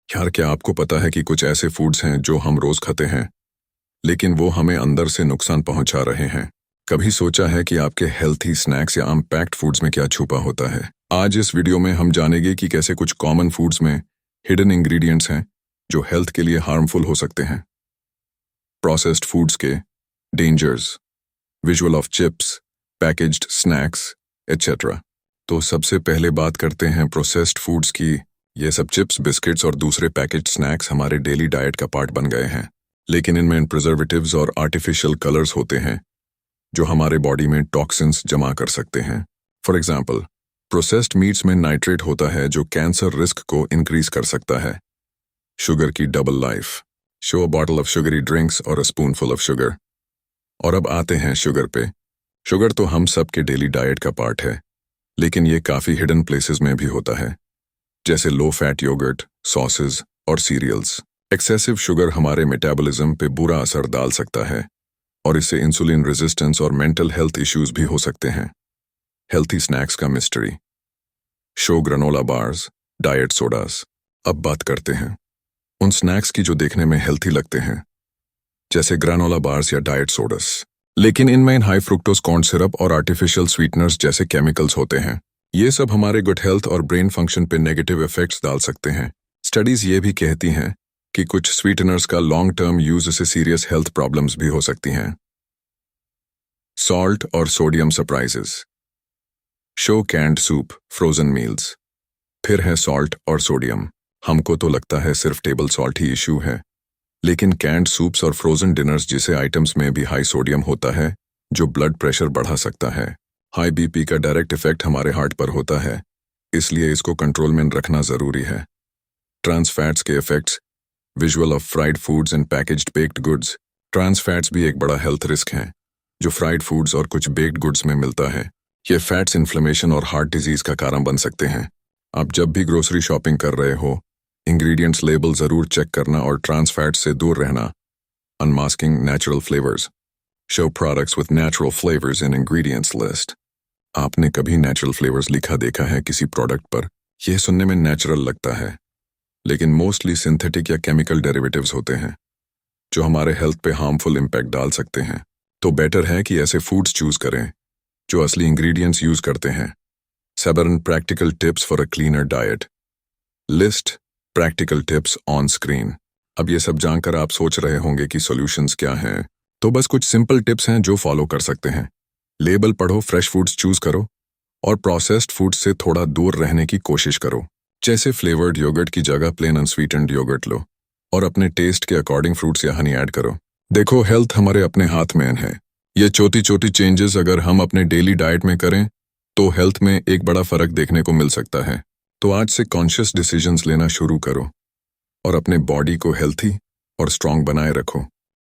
यार, क्या आपको पता है कि कुछ ऐसे फूड्स हैं जो हम रोज खाते हैं लेकिन वो हमें अंदर से नुकसान पहुंचा रहे हैं। कभी सोचा है कि आपके हेल्थी स्नैक्स या अनपैक्ड फूड्स में क्या छुपा होता है? आज इस वीडियो में हम जानेंगे कि कैसे कुछ कॉमन फूड्स में हिडन इंग्रेडिएंट्स हैं जो हेल्थ के लिए हार्मफुल हो सकते हैं। प्रोसेस्ड फूड्स के dangers, visual of chips, packaged snacks etcetera. तो सबसे पहले बात करते हैं प्रोसेस्ड फूड्स की। ये सब चिप्स, बिस्किट्स और दूसरे पैकेज्ड स्नैक्स हमारे डेली डाइट का पार्ट बन गए हैं, लेकिन इनमें प्रिजर्वेटिव्स और आर्टिफिशियल कलर्स होते हैं जो हमारे बॉडी में टॉक्सिन्स जमा कर सकते हैं। फॉर एग्जाम्पल, प्रोसेस्ड मीट्स में नाइट्रेट होता है जो कैंसर रिस्क को इंक्रीज कर सकता है। शुगर की double life, show a bottle of sugary drinks और अ स्पूनफुल ऑफ शुगर। और अब आते हैं शुगर पे। शुगर तो हम सब के डेली डाइट का पार्ट है, लेकिन ये काफ़ी हिडन प्लेसेस में भी होता है, जैसे लो फैट योगर्ट, सॉसेज और सीरियल्स। एक्सेसिव शुगर हमारे मेटाबॉलिज्म पे बुरा असर डाल सकता है और इससे इंसुलिन रेजिस्टेंस और मेंटल हेल्थ इश्यूज भी हो सकते हैं। हेल्थी स्नैक्स का mystery. Show granola bars, diet sodas. अब बात करते हैं उन स्नैक्स की जो देखने में हेल्थी लगते हैं, जैसे ग्रानोला बार्स या डाइट सोडास, लेकिन इनमें हाई फ्रुक्टोज कॉर्न सिरप और आर्टिफिशियल स्वीटनर्स जैसे केमिकल्स होते हैं। ये सब हमारे गुड हेल्थ और ब्रेन फंक्शन पे नेगेटिव इफेक्ट्स डाल सकते हैं। स्टडीज ये भी कहती हैं कि कुछ स्वीटनर्स का लॉन्ग टर्म यूज से सीरियस हेल्थ प्रॉब्लम्स भी हो सकती हैं। सॉल्ट और sodium surprises. Show canned soup, frozen meals. फिर है सॉल्ट और सोडियम। हमको तो लगता है सिर्फ टेबल सॉल्ट ही इशू है, लेकिन कैंड सूप्स और फ्रोजन डिनर्स जैसे आइटम्स में भी हाई सोडियम होता है जो ब्लड प्रेशर बढ़ा सकता है। हाई बीपी का डायरेक्ट इफेक्ट हमारे हार्ट पर होता है, इसलिए इसको कंट्रोल में रखना जरूरी है। ट्रांस फैट्स के effects. Visual of fried foods and packaged baked goods. Trans fats भी एक बड़ा हेल्थ रिस्क है जो फ्राइड फूड्स और कुछ बेक्ड गुड्स में मिलता है। ये फैट्स इन्फ्लेमेशन और हार्ट डिजीज का कारण बन सकते हैं। आप जब भी ग्रोसरी शॉपिंग कर रहे हो, इंग्रेडिएंट्स लेबल जरूर चेक करना और ट्रांस फैट्स से दूर रहना। Unmasking natural flavours. Show products with natural flavours in ingredients list. आपने कभी नेचुरल फ्लेवर्स लिखा देखा है किसी प्रोडक्ट पर? यह सुनने में नेचुरल लगता है, लेकिन मोस्टली सिंथेटिक या केमिकल डेरिवेटिव्स होते हैं जो हमारे हेल्थ पे हार्मफुल इम्पैक्ट डाल सकते हैं। तो बेटर है कि ऐसे फूड्स चूज करें जो असली इंग्रेडिएंट्स यूज करते हैं। 7 practical tips for a cleaner diet. List practical tips on screen. अब ये सब जानकर आप सोच रहे होंगे कि सॉल्यूशंस क्या हैं, तो बस कुछ सिंपल टिप्स हैं जो फॉलो कर सकते हैं। लेबल पढ़ो, फ्रेश फूड्स चूज करो और प्रोसेस्ड फूड्स से थोड़ा दूर रहने की कोशिश करो। जैसे फ्लेवर्ड योगर्ट की जगह प्लेन अनस्वीटेंड योगर्ट लो और अपने टेस्ट के अकॉर्डिंग फ्रूट्स या हनी ऐड करो। देखो, हेल्थ हमारे अपने हाथ में है। ये छोटी छोटी चेंजेस अगर हम अपने डेली डाइट में करें तो हेल्थ में एक बड़ा फर्क देखने को मिल सकता है। तो आज से कॉन्शियस डिसीजंस लेना शुरू करो और अपने बॉडी को हेल्थी और स्ट्रांग बनाए रखो।